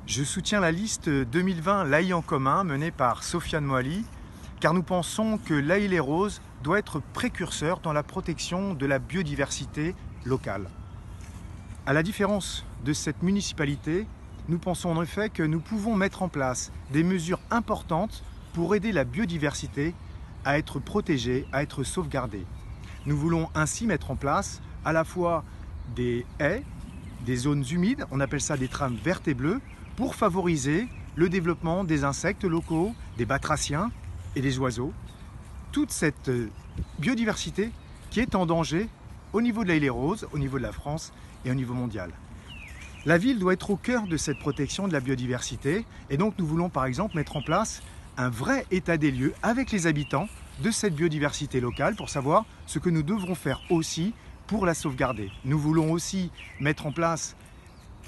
Je soutiens la liste 2020 L'Aïe en commun menée par Sofiane Moali, car nous pensons que L'Aïle-les-Roses doit être précurseur dans la protection de la biodiversité locale. À la différence de cette municipalité, nous pensons en effet que nous pouvons mettre en place des mesures importantes pour aider la biodiversité à être protégée, à être sauvegardée. Nous voulons ainsi mettre en place à la fois des haies, des zones humides, on appelle ça des trames vertes et bleues, pour favoriser le développement des insectes locaux, des batraciens et des oiseaux. Toute cette biodiversité qui est en danger au niveau de l'Aïle-les-Roses, au niveau de la France et au niveau mondial. La ville doit être au cœur de cette protection de la biodiversité et donc nous voulons par exemple mettre en place un vrai état des lieux avec les habitants de cette biodiversité locale pour savoir ce que nous devrons faire aussi pour la sauvegarder. Nous voulons aussi mettre en place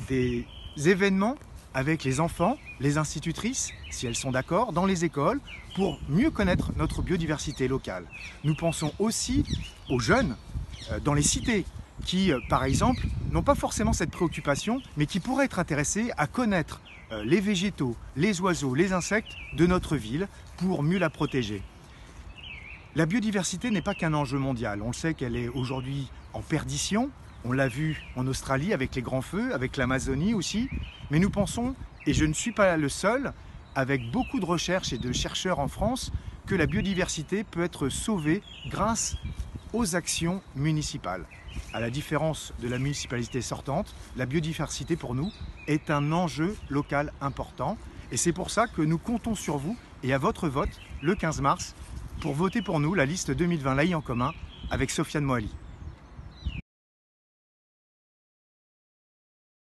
des événements avec les enfants, les institutrices, si elles sont d'accord, dans les écoles, pour mieux connaître notre biodiversité locale. Nous pensons aussi aux jeunes dans les cités, qui, par exemple, n'ont pas forcément cette préoccupation, mais qui pourraient être intéressés à connaître les végétaux, les oiseaux, les insectes de notre ville pour mieux la protéger. La biodiversité n'est pas qu'un enjeu mondial. On le sait qu'elle est aujourd'hui en perdition. On l'a vu en Australie avec les grands feux, avec l'Amazonie aussi. Mais nous pensons, et je ne suis pas le seul, avec beaucoup de recherches et de chercheurs en France, que la biodiversité peut être sauvée grâce aux actions municipales. À la différence de la municipalité sortante, la biodiversité pour nous est un enjeu local important. Et c'est pour ça que nous comptons sur vous et à votre vote le 15 mars pour voter pour nous la liste 2020 L'Aïe en commun avec Sofiane Moali.